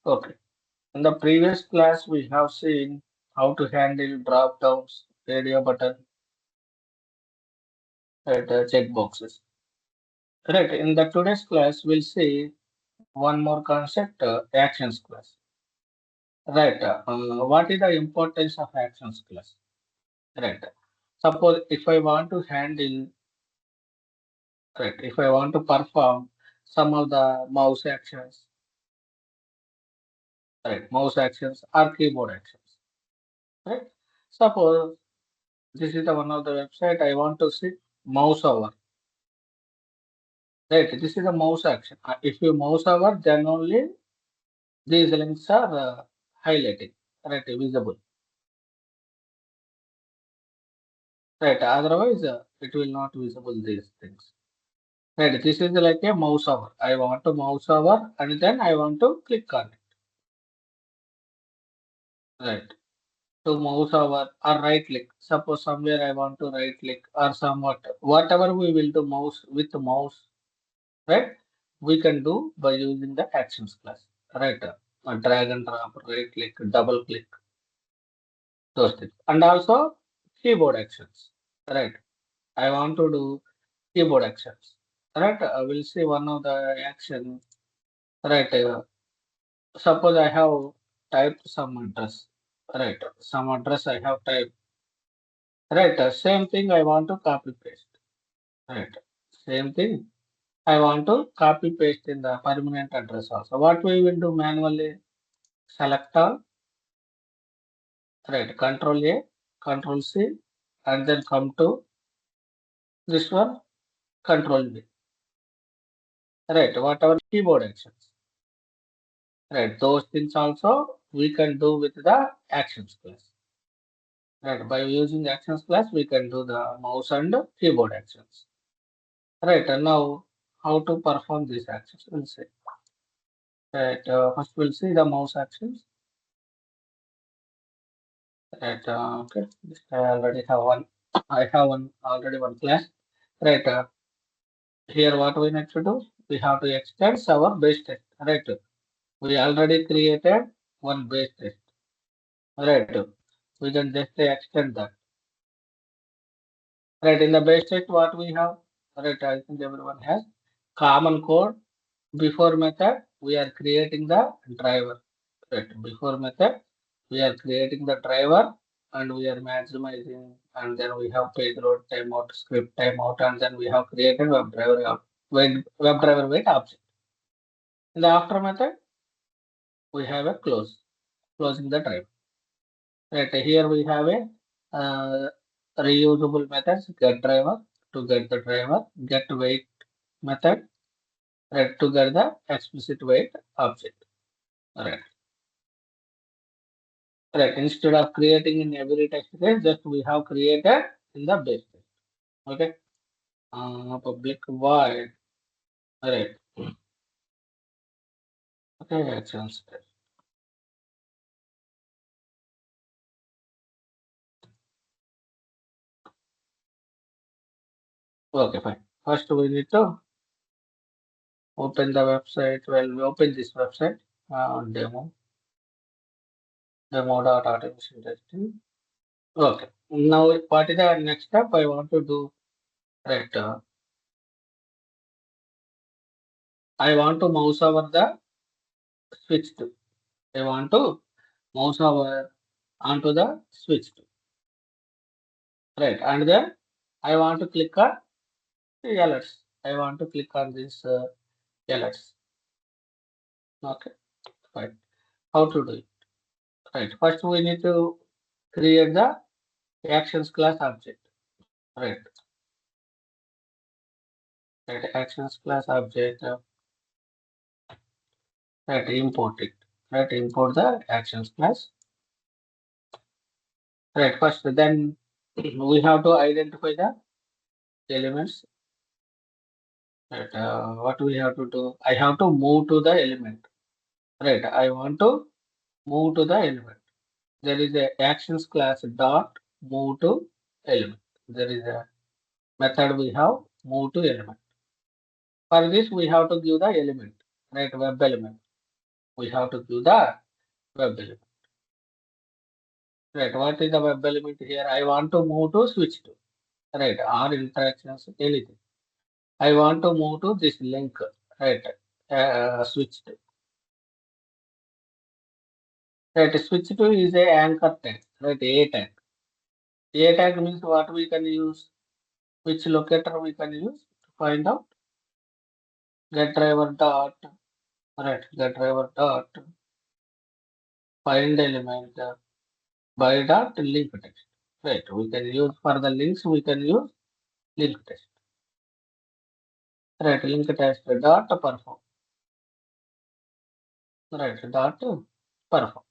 Okay. In the previous class, we have seen how to handle drop downs, radio button, and checkboxes. Right. In the today's class, we'll see one more concept, actions class. Right. What is the importance of actions class? Right. Suppose if I want to handle, right, if I want to perform some of the mouse actions, right, mouse actions or keyboard actions, right? Suppose this is the one of the website I want to see mouse over, right? This is a mouse action. If you mouse over, then only these links are highlighting, right, visible, right? Otherwise, it will not visible these things. Right, this is like a mouse over. I want to mouse over and then I want to click on it. Right. To mouse over or right click. Suppose somewhere I want to right click or somewhat whatever we will do mouse with the mouse, right? We can do by using the actions class. Right. Drag and drop, right click, double click, those things. And also keyboard actions. Right. I want to do keyboard actions. Right. I will see one of the action. Right. Suppose I have typed some address, right? Some address I have typed, right? Same thing I want to copy paste, right? Same thing I want to copy paste in the permanent address also. What we will do manually? Select all, right? Control A, Control C, and then come to this one, Control B, right? Whatever keyboard actions, right? Those things also we can do with the actions class. Right, by using actions class, we can do the mouse and keyboard actions. Right, and now how to perform these actions? We'll see. Right, first we'll see the mouse actions. Right, okay. I already have one. I have one already one class. Right, here what we need to do? We have to extend our base test. Right, we already created one base test. Right, we can just extend that. Right, in the base test, what we have? Right, I think everyone has common code. Before method, we are creating the driver. Right. Before method, we are creating the driver and we are maximizing, and then we have payload timeout, script timeout, and then we have created web driver wait object. In the after method, we have a closing the driver. Right. Here we have a reusable methods get driver to get the driver, get wait method, right, to get the explicit wait object. Right. Right. Instead of creating in every text case, just we have created in the base test. Okay. Public void. Right. Okay. Actions test. Okay. Fine. First, we need to open the website. Well, we open this website. Demo.automation testing. Okay. Now, what is the next step I want to do? Right. I want to mouse over the switch to. I want to mouse over onto the switch to. Right. And then I want to click on alerts. I want to click on this alerts. Okay. Right. How to do it? Right. First, we need to create the actions class object. Right. Right. Actions class object. Right. Import it. Right. Import the actions class. Right. First, then we have to identify the elements. Right. What we have to do? I have to move to the element. Right. I want to move to the element. There is a actions class dot move to element. There is a method we have move to element. For this, we have to give the element, right? Web element. We have to give the web element. Right, what is the web element here? I want to move to switch to, right, or interactions, anything. I want to move to this link, right, switch to. Right, switch to is a anchor tag, right, a tag. A tag means what we can use, which locator we can use to find out. Get driver dot, right, get driver dot find element by dot link text. Right, we can use for the links, we can use link text. Right, link text dot perform. Right, dot perform.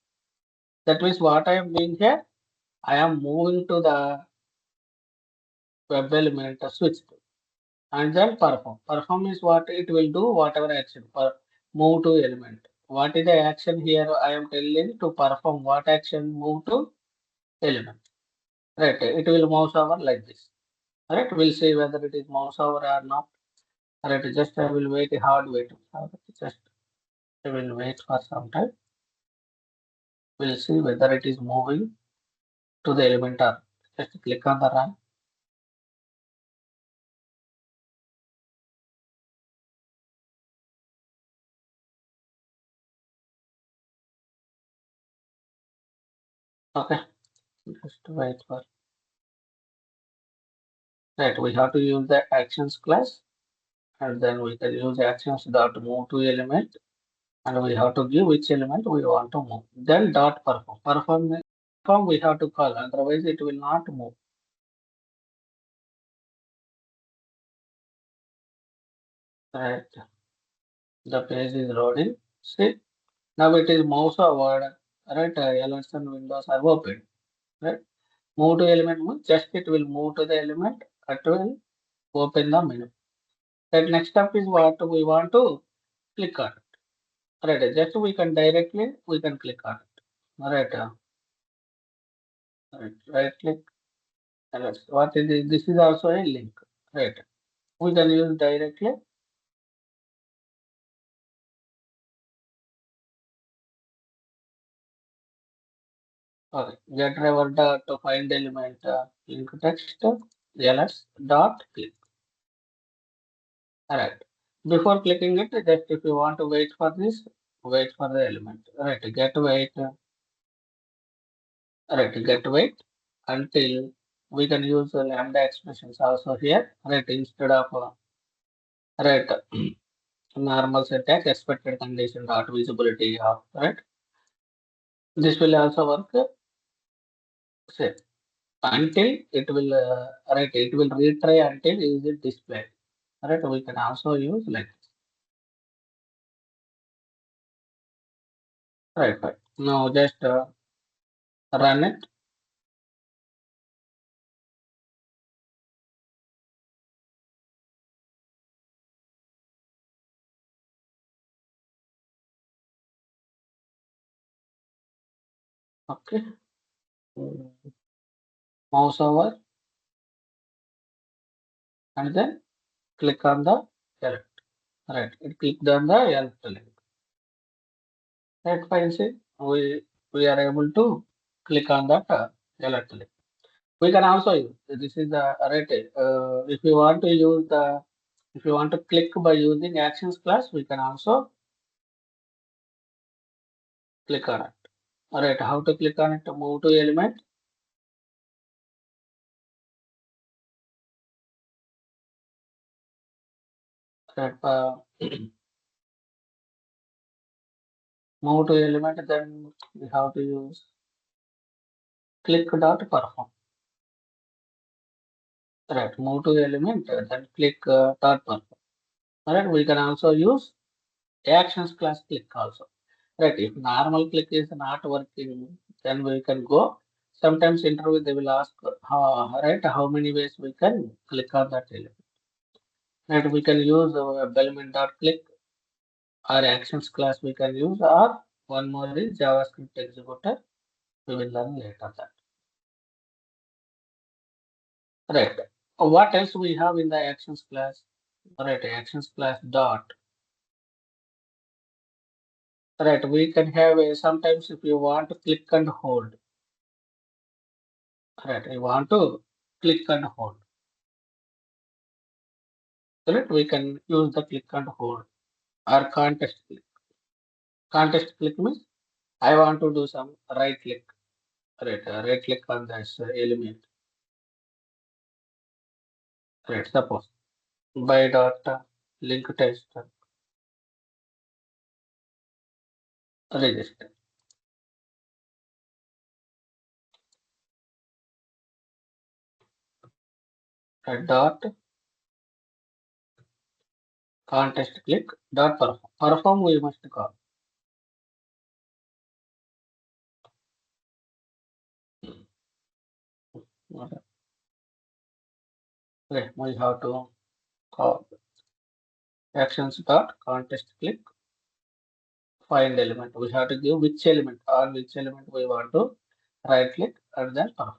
That means what I am doing here, I am moving to the web element switch to, and then perform. Perform is what it will do, whatever action for move to element. What is the action here? I am telling to perform what action move to element. Right, it will mouse over like this. Right, we'll see whether it is mouse over or not. Right, just I will wait a hard wait. Just I will wait for some time. We'll see whether it is moving to the element or just click on the run. Okay, just wait for. Right, we have to use the actions class, and then we can use actions dot move to element, and we have to give which element we want to move. Then dot perform. Perform we have to call, otherwise it will not move. Right, the page is loading. See, now it is mouse over. Right, alerts and windows are open. Right, move to element means just it will move to the element. It will open the menu. That next step is what we want to click on. Right, just we can directly we can click on it. Right, right click. And what is this? This is also a link. Right, we can use directly. Okay, get driver dot to find element link text ls dot click. Alright. Before clicking it, just if you want to wait for this, wait for the element. Right, get wait. Right, get wait until we can use lambda expressions also here. Right, instead of right normal syntax expected condition dot visibility of right. This will also work. Say until it will right it will retry until is it displayed. Right, we can also use like this. Right. Now just run it. Okay. Mm, Mouse over and then click on the elect. Right. It clicked on the elect link. Right. Fine. See, we are able to click on that elect link. We can also use this is the right. If you want to use the if you want to click by using actions class, we can also click on it. All right. How to click on it? To move to element. Right. Move to element. Then we have to use click dot perform. Right. Move to element. Then click dot perform. All right. We can also use actions class click also. Right. If normal click is not working, then we can go. Sometimes interview they will ask how many ways we can click on that element. Right. We can use element dot click or actions class we can use or one more is JavaScript executor. We will learn later that. Right. What else we have in the actions class? Right. Actions class dot Right, we can have a sometimes if you want to click and hold. Right, I want to click and hold. Correct, we can use the click and hold or contest click. Contest click means I want to do some right click. Right click on this element. Right, suppose by dot link test register. Dot contest click dot perform. Perform we must call. Okay, we have to call actions dot contest click find element. We have to give which element or which element we want to right click and then perform.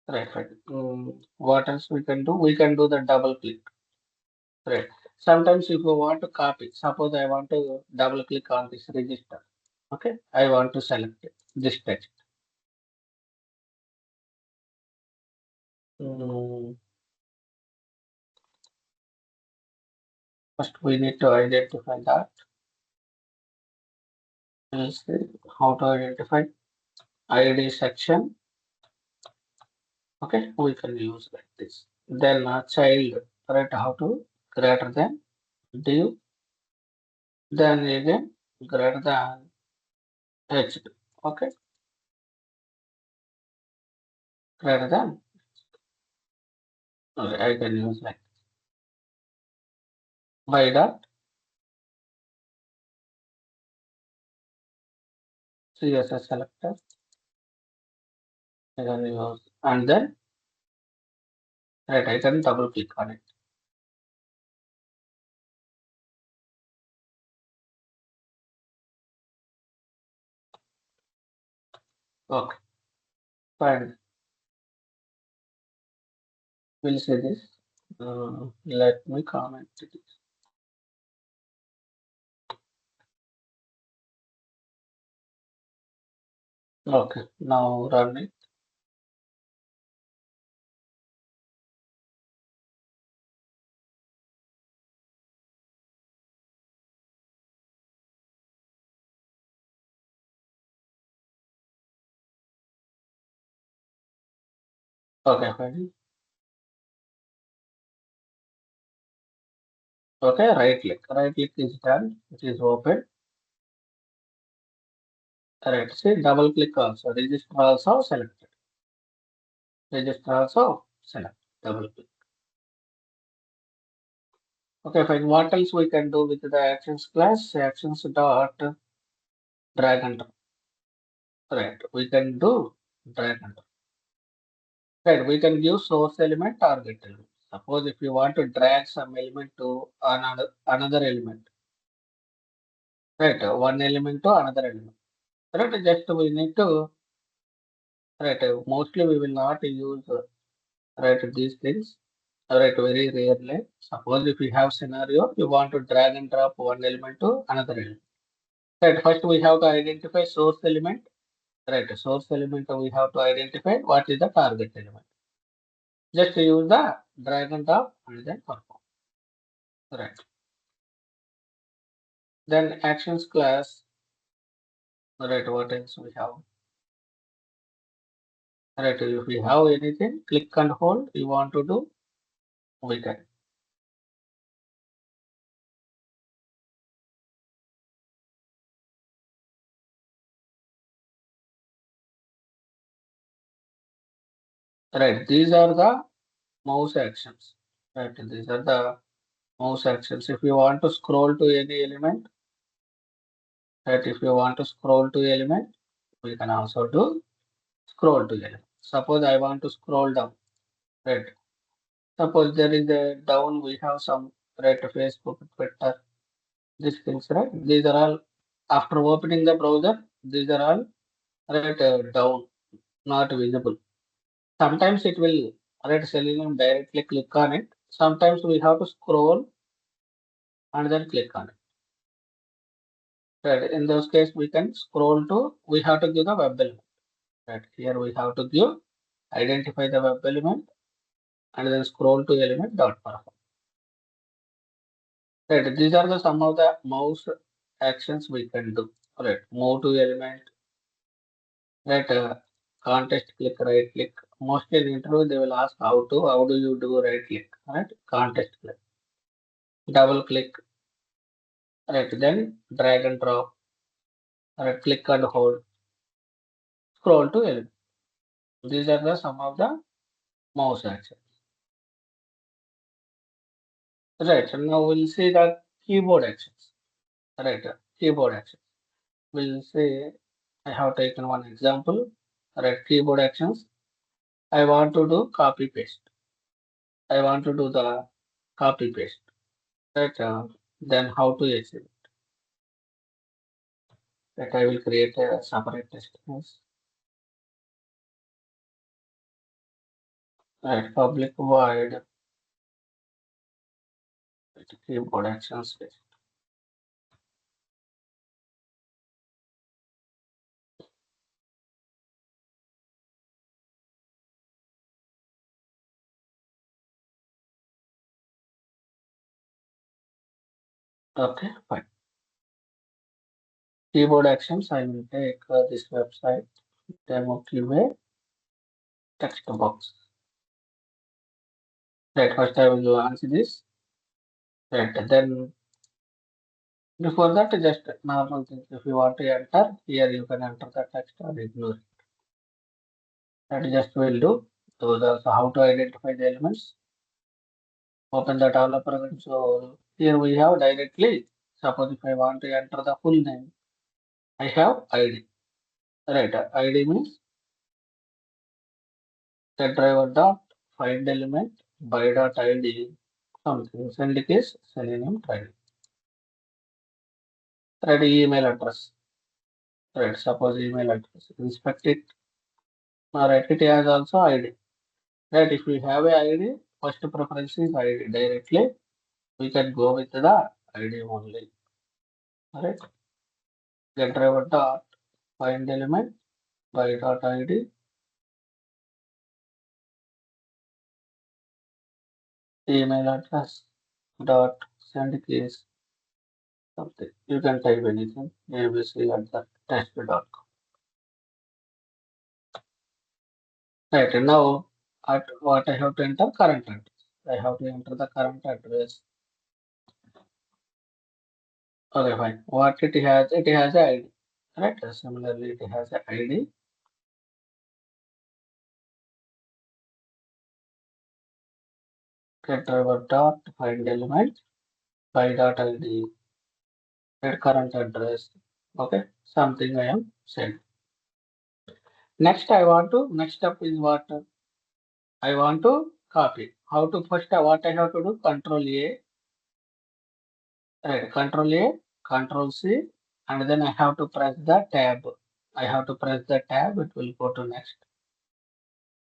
Right. What else we can do? We can do the double click. Right. Sometimes if you want to copy, suppose I want to double click on this register. Okay. I want to select it, this text. Mm, First we need to identify that. We'll see how to identify ID section. Okay. We can use like this. Then child, right? How to greater than div. Then again greater than h. Okay. Greater than. Okay, I can use like by dot CSS selector. I can use and then right, I can double click on it. Okay, fine. We'll see this. Let me comment this. Okay, now run it. Okay, fine. Okay, right click. Right click is done. It is open. Right, see double click also. Register also selected. Register also select. Double click. Okay, fine. What else we can do with the actions class? Actions dot drag and drop. Right, we can do drag and drop. Right, we can give source element, target element. Suppose if you want to drag some element to another element, right, one element to another element. Right, just we need to right. Mostly we will not use right these things. Right, very rarely. Suppose if you have scenario, you want to drag and drop one element to another element. Right, first we have to identify source element. Right, source element we have to identify what is the target element. Just use the drag and drop and then perform. Right. Then actions class. Right. What else we have? Right. If we have anything, click and hold. You want to do, we can. Right. These are the mouse actions. Right. These are the mouse actions. If you want to scroll to any element, right. If you want to scroll to element, we can also do scroll to element. Suppose I want to scroll down. Right. Suppose there is a down. We have some right Facebook, Twitter. These things, right? These are all after opening the browser. These are all right down, not visible. Sometimes it will right Selenium directly click on it. Sometimes we have to scroll. and then click on it. Right. In those case, we can scroll to, we have to give the web element. Right. Here we have to give, identify the web element and then scroll to element dot perform. Right. These are the some of the mouse actions we can do. Right. Move to element. Right. Contest click, right click. Mostly in interview they will ask how do you do right click? Right. Contest click. Double click. Right. Then drag and drop. Right. Click and hold. Scroll to element. These are the some of the mouse actions. Right. Now we'll see the keyboard actions. Right. Keyboard actions. We'll say I have taken one example. Right. Keyboard actions. I want to do copy paste. I want to do the copy paste. Right. Then how to achieve it? That I will create a separate test case. Right. Public void keyboard actions. Okay. Fine. Keyboard actions. I will take this website demo QA text box. Right. First I will launch this. Right. Then before that, just normal things. If you want to enter, here you can enter the text or ignore it. That just will do. So that's how to identify the elements. Open the developer console. Here we have directly. Suppose if I want to enter the full name, I have ID. Right. ID means the driver dot find element by dot ID something. Send case Selenium training. Right. Email address. Right. Suppose email address. Inspect it. Alright. It has also ID. Right, if we have a ID, first preference is ID directly. We can go with the ID only. Alright, get driver dot find element by dot ID, email address dot send keys something. You can type anything. ABC at the test.com. Right, now at what I have to enter current address. I have to enter the current address. Okay, fine. What it has a ID. Right, similarly it has a ID. Get driver dot find element by dot ID current address. Okay, something I am said. Next next step is what I want to copy. How to first what I have to do? Control A, right? Control A, Control C, and then I have to press the tab. I have to press the tab. It will go to next.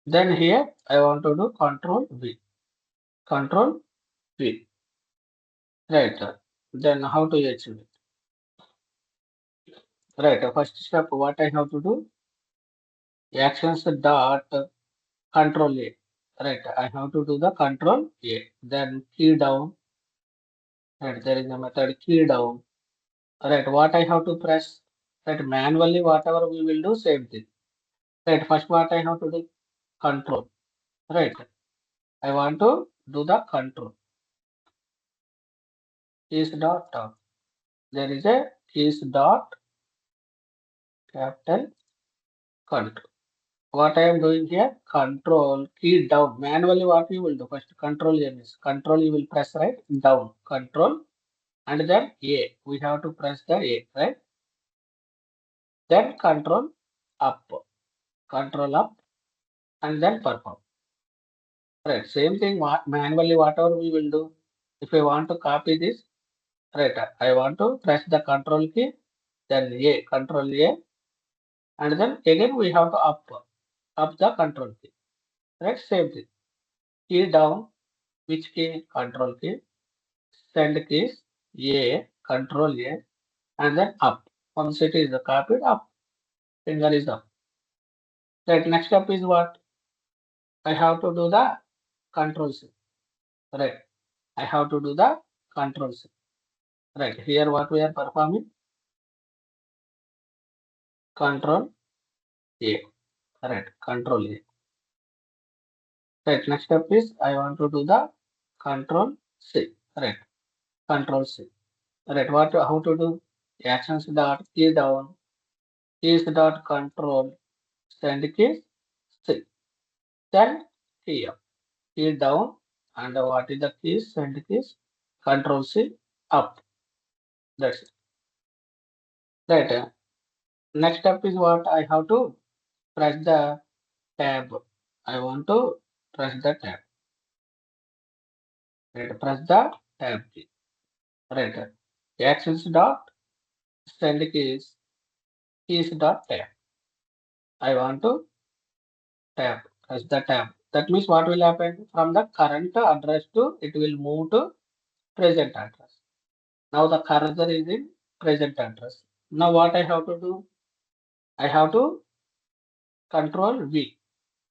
Then here I want to do Control V, Control V, right? Then how to achieve it? Right. First step, what I have to do? Actions dot Control A. Right. I have to do the Control A. Then key down. Right. There is a method key down. Right. What I have to press. Right. Manually, whatever we will do, same thing. Right. First, what I have to do? Control. Right. I want to do the control. Keys dot top. There is a keys dot capital control. What I am doing here? Control key down. Manually, what you will do? First, control A is control. You will press right down. Control and then A. We have to press the A, right? Then control up, and then perform. Right, same thing manually, whatever we will do. If I want to copy this, right, I want to press the control key, then A, control A, and then again we have to up the control key. Right, same thing. Key down, which key? Control key, send keys, A, control A, and then up. Once it is copied, up. Finger is up. Right. Next step is what? I have to do the control C. Right. I have to do the control C. Right. Here what we are performing? Control A. Right. Control A. Right. Next step is I want to do the control C. Right. Control C. Right. What? How to do? Actions dot key down. Keys dot control. Send keys C. Then key up. Key down. And what is the keys? Send keys. Control C up. That's it. Right. Next step is what? I have to press the tab. I want to press the tab. Right. Press the tab key. Right. Actions dot send keys dot tab. I want to tab. Press the tab. That means what will happen from the current address to it will move to present address. Now the cursor is in present address. Now what I have to do? I have to control V.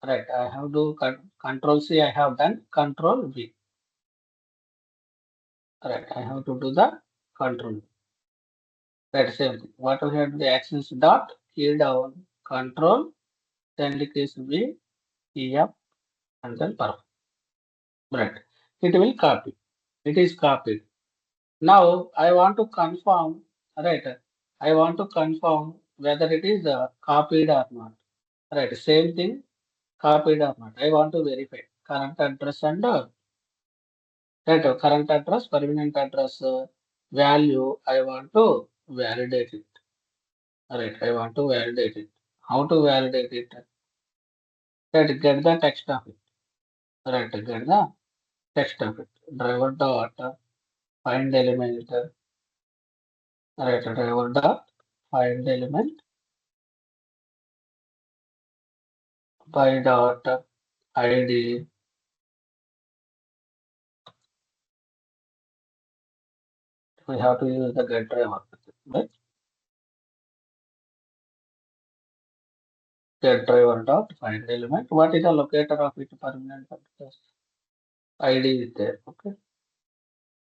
Right. I have to control C. I have done control V. Right. I have to do the control. Right. Same thing. What we have the actions dot key down control then keys V key up and then perform. Right. It will copy. It is copied. Now I want to confirm. Right. I want to confirm whether it is copied or not. Right. Same thing. Copied or not. I want to verify current address and right, current address, permanent address value. I want to validate it. Right, I want to validate it. How to validate it? Right, get the text of it. Right, get the text of it. Driver dot find element. Right, driver dot find element by dot ID. We have to use the get driver. Right, get driver dot find element. What is the locator of it? Permanent address. ID is there. Okay.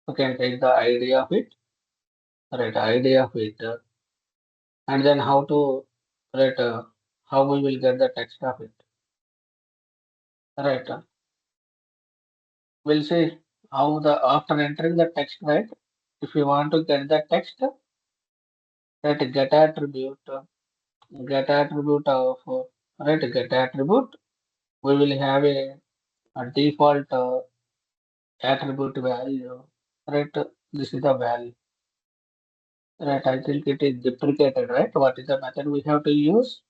You can take the ID of it, right? ID of it, and then how to, right? How we will get the text of it, right? We'll see how the after entering the text, right? If you want to get the text, right? Get attribute of, right? Get attribute. We will have a default attribute value, right? This is the value. Right, I think it is deprecated, right? What is the method we have to use?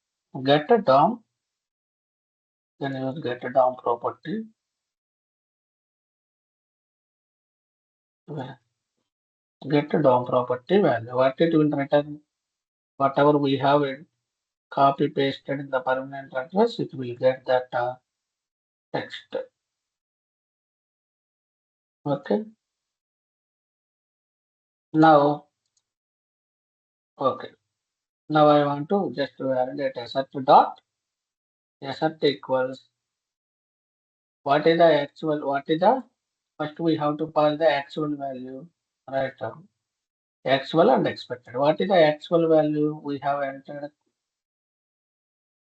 Get a DOM, then use get a DOM property. Get a DOM property value. What it will return, whatever we have it, copy pasted in the permanent address, it will get that text. Okay. Now, okay. Now I want to just validate assert dot assert equals what is the actual, what is the first we have to pass the actual value, right? Actual and expected. What is the actual value we have entered?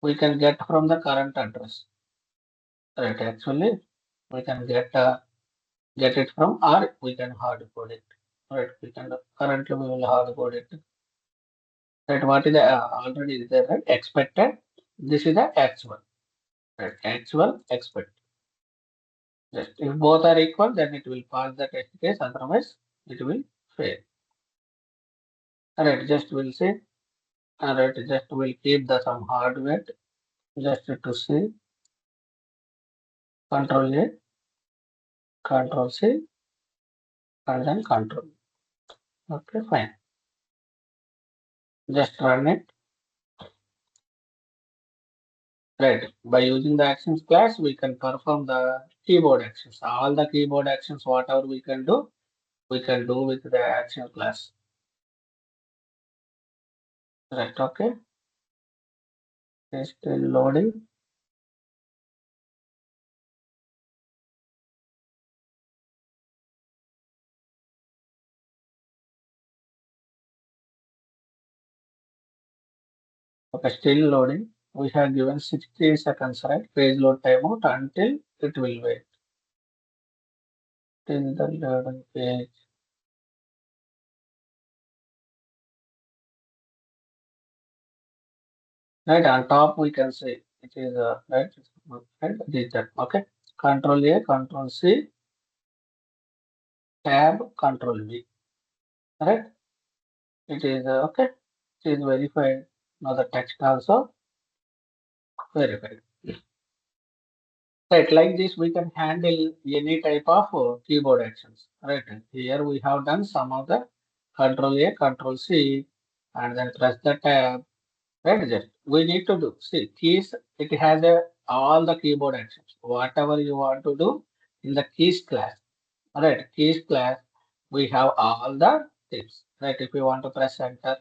We can get from the current address. Right. Actually, we can get it from or we can hard code it. Right. We can currently we will hard code it. Right. What is the already is there? Right. Expected. This is the actual. Right. Actual expected. Just if both are equal, then it will pass the test case. Otherwise, it will fail. Alright, just we'll see. Alright, just we'll keep the some hardware just to see. Control A, Control C, and then Control. Okay, fine. Just run it. Right. By using the actions class, we can perform the keyboard actions. All the keyboard actions, whatever we can do, we can do with the action class. Right, okay. It's still loading. Okay, still loading. We have given 60 seconds, right? Page load timeout until it will wait. Till the loading page. Right, on top we can see it is right, right, this that. Okay. Control A, Control C, Tab, Control V. Right? It is okay. It is verified. Now the text also verified. Right, like this we can handle any type of keyboard actions. Right, here we have done some of the Control A, Control C, and then press the tab. Right, just we need to do. See, keys. It has all the keyboard actions. Whatever you want to do in the keys class. Right, keys class. We have all the tips. Right, if you want to press enter,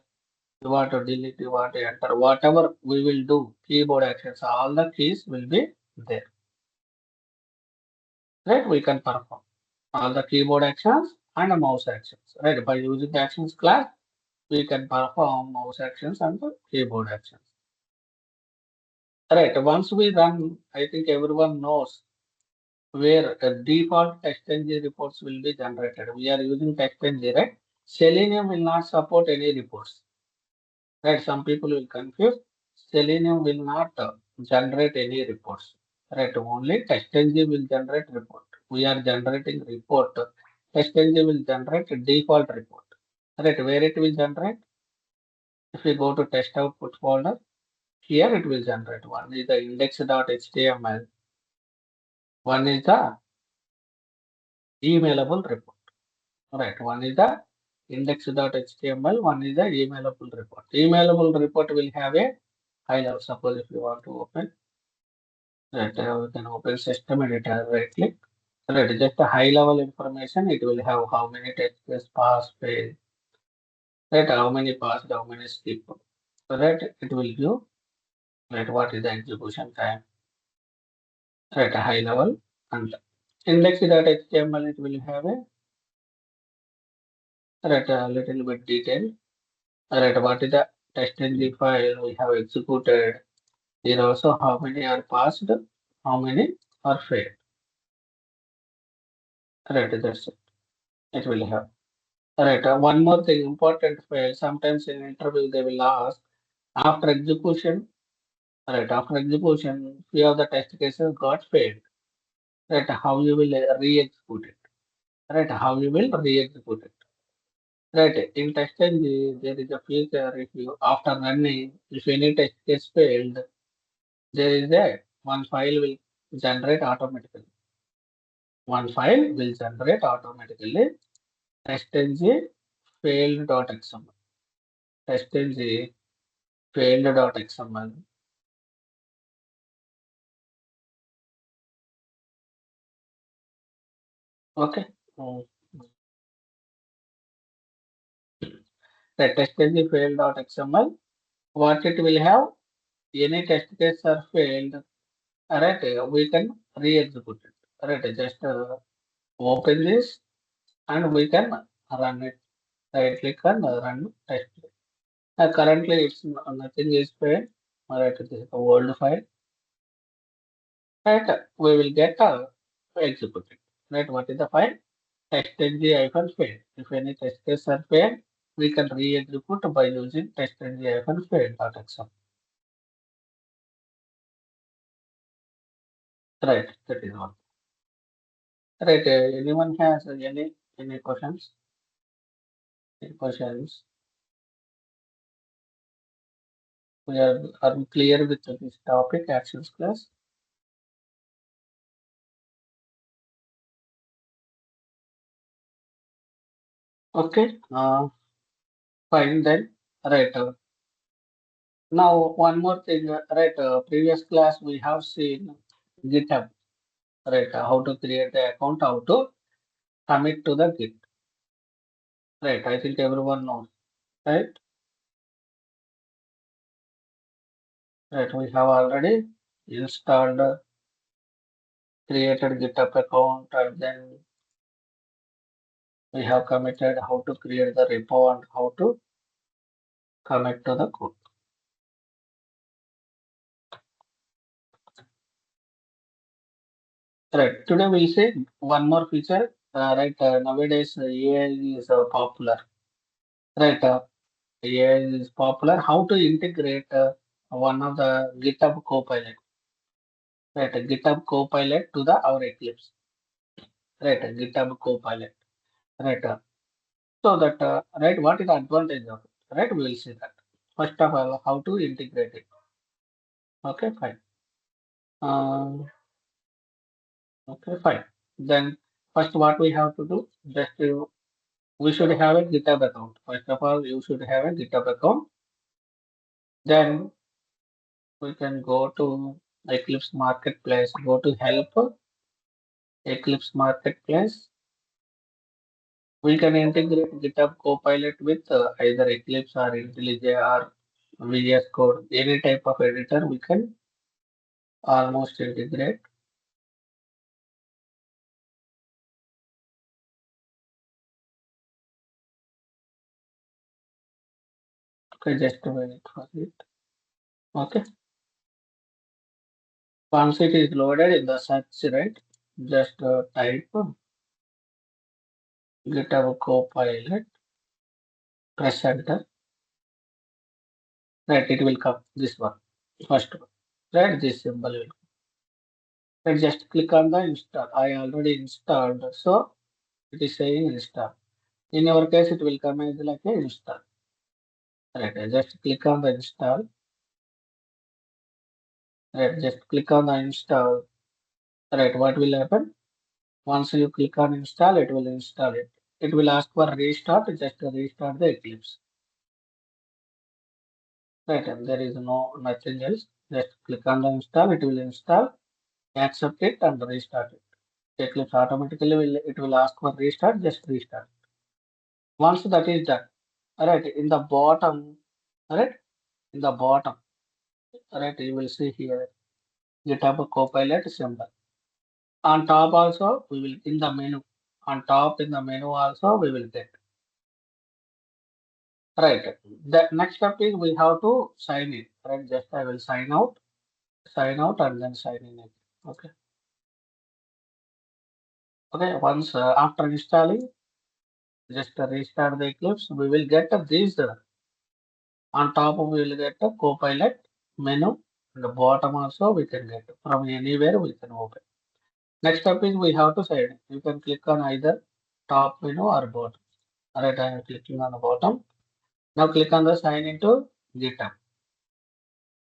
you want to delete, you want to enter. Whatever we will do, keyboard actions. All the keys will be there. Right, we can perform all the keyboard actions and the mouse actions. Right, by using the actions class, we can perform mouse actions and the keyboard actions. Right, once we run, I think everyone knows where default TextNG reports will be generated. We are using TextNG, right? Selenium will not support any reports. Right, some people will confuse. Selenium will not generate any reports. Right, only TextNG will generate report. We are generating report. TextNG will generate a default report. Right, where it will generate? If we go to test output folder, here it will generate. One is the index.html, one is the emailable report. Right, one is the index.html, one is the emailable report. Emailable report will have a high level. Suppose if you want to open, right, we can open system editor, right click. Right, just a high level information. It will have how many text pass, fail, right, how many passed, how many skip. Right, it will give, right, what is the execution time, right, a high level. And index.html, it will have a, right, a little bit detail. Right, what is the test.ng file we have executed. Here also how many are passed, how many are failed. Right, that's it. It will have. Right, one more thing, important fail. Sometimes in interview they will ask after execution. Right, after execution, few of the test cases got failed. Right, how you will re-execute it. Right, how you will re-execute it. Right, in test.ng there is a feature if you after running, if any test case failed, there is a one file will generate automatically. One file will generate automatically. Testng failed.xml. Testng failed.xml. Okay. Mm. The testng failed.xml. What it will have? Any test case are failed. Alright, we can re-execute it. Alright, just open this and we can run it. Right click and run test. Currently, it's nothing is failed. Alright, this is a world file. Right, we will get executed. Right, what is the file? testng-fail. If any test case are failed, we can re-execute by using testng-fail.xml. Right, that is all. Right, anyone has any questions? Any questions? Are we clear with this topic, actions class? Okay, fine then. Right. Now, one more thing, right? Previous class we have seen GitHub, right? How to create the account, how to commit to the Git. Right, I think everyone knows, right? Right, we have already installed, created GitHub account, and then we have committed how to create the repo and how to commit to the code. Right, today we'll see one more feature. Nowadays AI is popular. Right, AI is popular. How to integrate one of the GitHub Copilot, right? GitHub Copilot to the our Eclipse, right? GitHub Copilot, right? So that right, what is the advantage of it? Right, we will see that. First of all, how to integrate it. Okay, fine. Um, okay, fine. Then first, what we have to do? We should have a GitHub account. First of all, you should have a GitHub account. Then we can go to Eclipse Marketplace. Go to Help Eclipse Marketplace. We can integrate GitHub Copilot with either Eclipse or IntelliJ or VS Code. Any type of editor we can almost integrate. Okay, just wait for it. Okay. Once it is loaded in the search, right? Just type GitHub Copilot, press enter. Right, it will come. This one, first one. Right, this symbol will. Right, just click on the install. I already installed, so it is saying install. In your case, it will come as like a install. Right, just click on the install. Right, just click on the install. Right, what will happen? Once you click on install, it will install it. It will ask for restart, just restart the Eclipse. Right, and there is nothing else. Just click on the install, it will install, accept it and restart it. Eclipse automatically will ask for restart, just restart. Once that is done, alright, in the bottom, alright, in the bottom, alright, you will see here GitHub Copilot symbol. On top also, we will in the menu. On top in the menu also we will get. Right. The next step is we have to sign in. Right. Just I will sign out and then sign in again. Okay. Okay. Once after installing, just restart the Eclipse. We will get this on top. We will get a Copilot menu. And the bottom also we can get from anywhere we can open. Next step is we have to sign in. You can click on either top menu or bottom. Alright, I am clicking on the bottom. Now click on the sign into GitHub.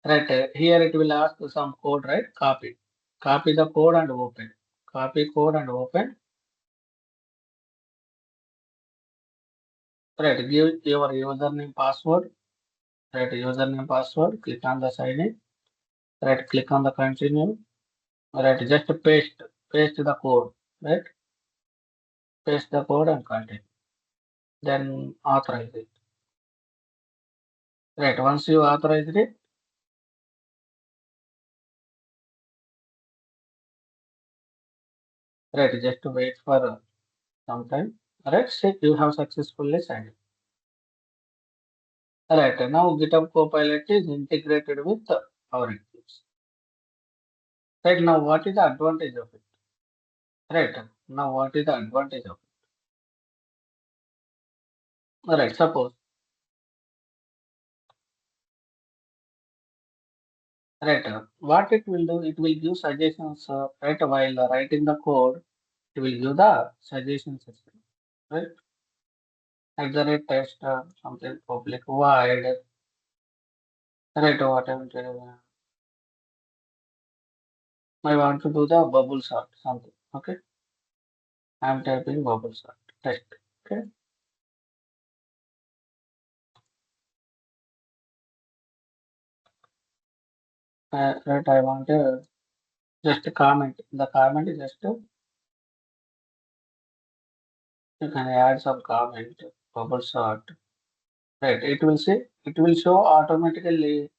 Right, here it will ask some code, right? Copy. Copy the code and open. Copy code and open. Right, give your username password. Right, username password. Click on the sign in. Right, click on the continue. Right, just paste the code. Right, paste the code and continue. Then authorize it. Right, once you authorize it, right, just wait for some time. Right, say you have successfully signed in. Right, now GitHub Copilot is integrated with our Eclipse. Right, now what is the advantage of it? Right, now what is the advantage of it? Right, suppose, right, what it will do, it will give suggestions, right, while writing the code, it will give the suggestion system, right? At the rate test, something public wide, right, what I'm telling you. I want to do the bubble sort, something, okay? I'm typing bubble sort, test, okay? Right, I want to just a comment. The comment is just you can add some comment. bubble sort. Right, it will show automatically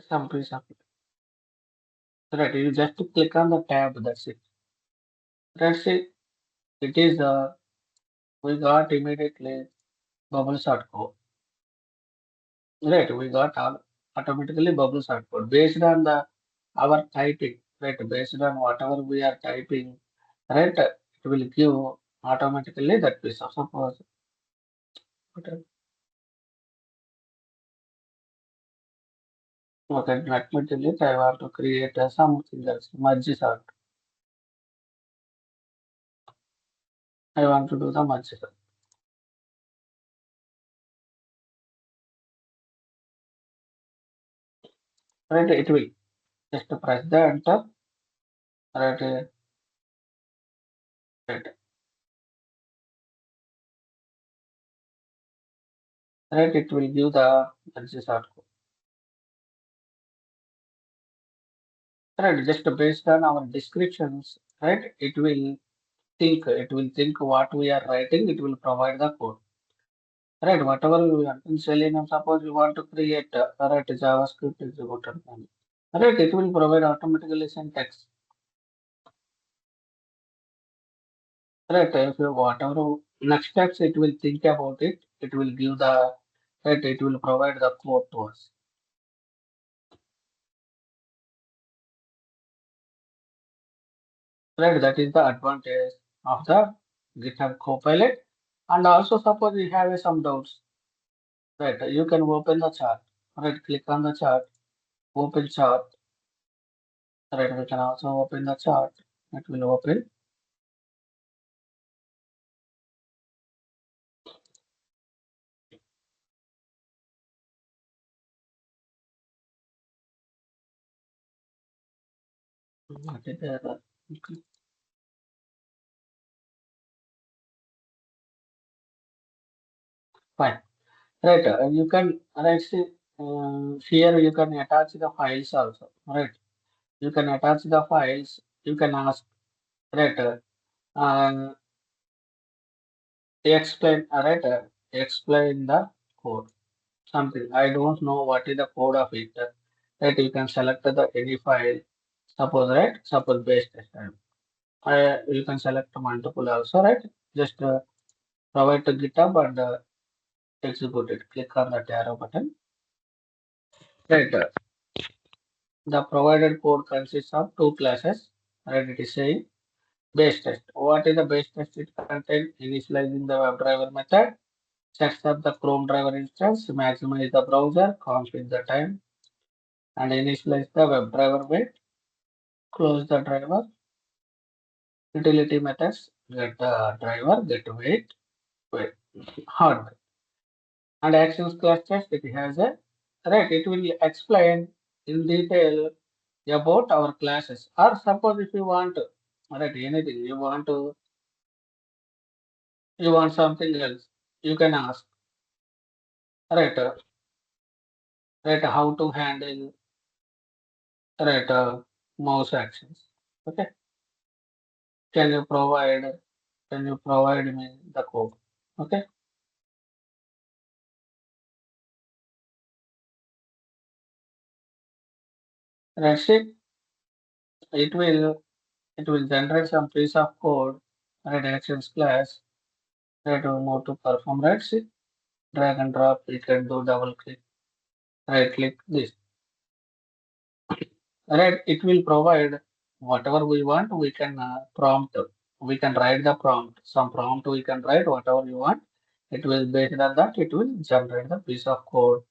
some piece of it. Right, you just click on the tab, that's it. That's it. It is we got immediately bubble sort code. Right, we got all automatically bubble sort code based on the our typing. Right, based on whatever we are typing, right, it will give automatically that piece of suppose. Okay, let me delete. I want to create something else. Merge sort. I want to do the merge sort. Right, it will just press the enter. Right, right, right. It will give the merge sort code. Right, just based on our descriptions. Right, it will think what we are writing. It will provide the code. Right, whatever we want. In Selenium, suppose we want to create right JavaScript executor. Right, it will provide automatically syntax. Right, if you whatever next steps it will think about it, it will give the right, it will provide the code to us. Right, that is the advantage of the GitHub Copilot. And also suppose you have some doubts, right? You can open the chart. Right, click on the chart, open chart. Right, we can also open the chart. It will open. What is there? Okay, fine. Right, you can right see here you can attach the files also. Right, you can attach the files. You can ask right right explain the code something. I don't know what is the code of it. Right, you can select the any file. Suppose right, suppose base test. You can select multiple also. Right, just provide to GitHub and execute it. Click on that arrow button. Right, the provided code consists of two classes. Right, it is saying base test. What is the base test? It contains initializing the WebDriver method, sets up the Chrome driver instance, maximize the browser, config the time, and initialize the WebDriver wait, close the driver, utility methods, get the driver, get wait, hard. And actions class test, it has a right, it will explain in detail about our classes. Or suppose if you want to, right, anything you want something else, you can ask, right, right, how to handle, right, mouse actions. Okay, can you provide, can you provide me the code? Okay, that's it. It will, it will generate some piece of code, right, actions class, right, move to perform, right, see, drag and drop, you can do double click, right click this. Right, it will provide whatever we want. We can prompt. We can write the prompt. Some prompt we can write whatever you want. It will based on that. It will generate the piece of code.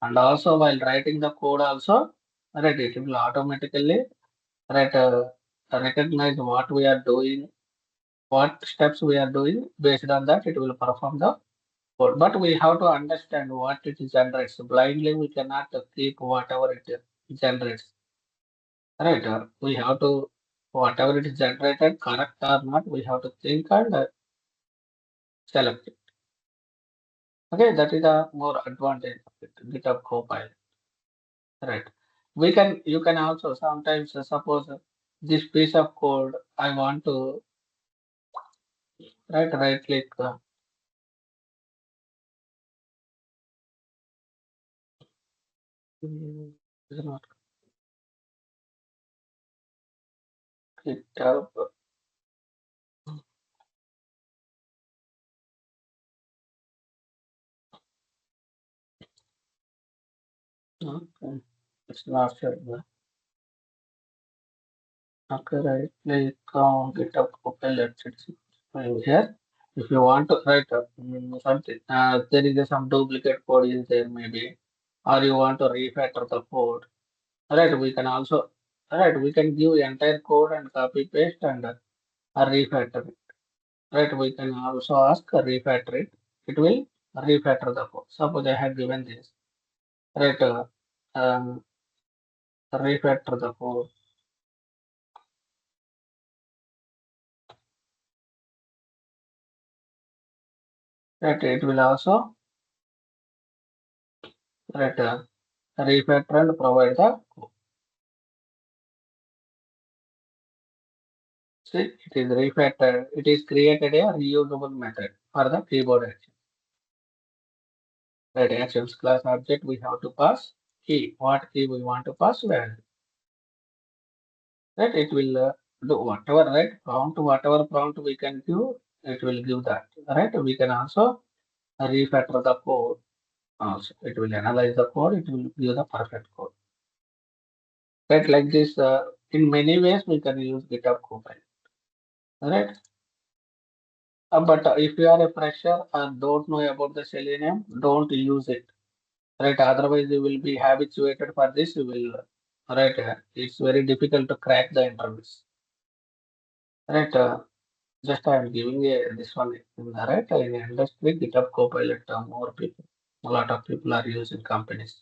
And also while writing the code, also right, it will automatically right recognize what we are doing, what steps we are doing. Based on that, it will perform the code. But we have to understand what it generates. Blindly, we cannot keep whatever it generates. Right, we have to, whatever it is generated, correct or not, we have to think and select it. Okay, that is a more advantage of it, GitHub Copilot. Right. You can also sometimes suppose this piece of code, I want to, right click, Is not GitHub. Okay. It's not showing. Okay, right. Click on GitHub Copilot. It's showing here. If you want to write something, there is some duplicate code is there maybe, or you want to refactor the code. Right, we can also, right, we can give entire code and copy paste and refactor it. Right, we can also ask refactor it. It will refactor the code. Suppose I have given this. Right, um, refactor the code. Right, it will also right, refactor and provide the code. See, it is refactored. It is created a reusable method for the keyboard action. Right, actions class object we have to pass key. What key we want to pass value. Right, it will do whatever, right, prompt, whatever prompt we can give, it will give that, right. We can also refactor the code also. It will analyze the code, it will give the perfect code, right. Like this, in many ways we can use GitHub Copilot, right. But if you are a fresher and don't know about the Selenium, don't use it, right. Otherwise you will be habituated for this, you will, right, it's very difficult to crack the interviews, right. Just I am giving this one in the right in the industry, GitHub Copilot, more people, a lot of people are using companies,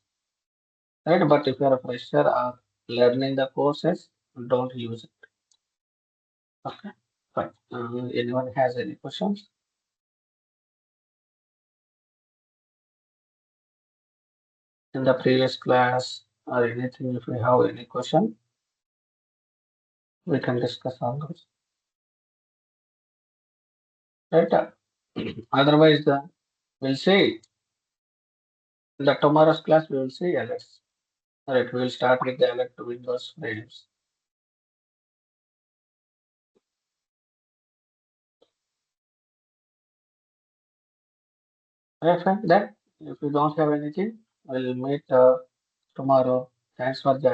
right? But if you are a fresher or learning the courses, don't use it. Okay, fine. Anyone has any questions in the previous class or anything? If you have any question, we can discuss on those. Right? Otherwise, we'll see in the tomorrow's class. We will see alerts. Right? We will start with the alert to Windows frames. Right, fine. Then, if you don't have anything, we'll meet tomorrow. Thanks for joining.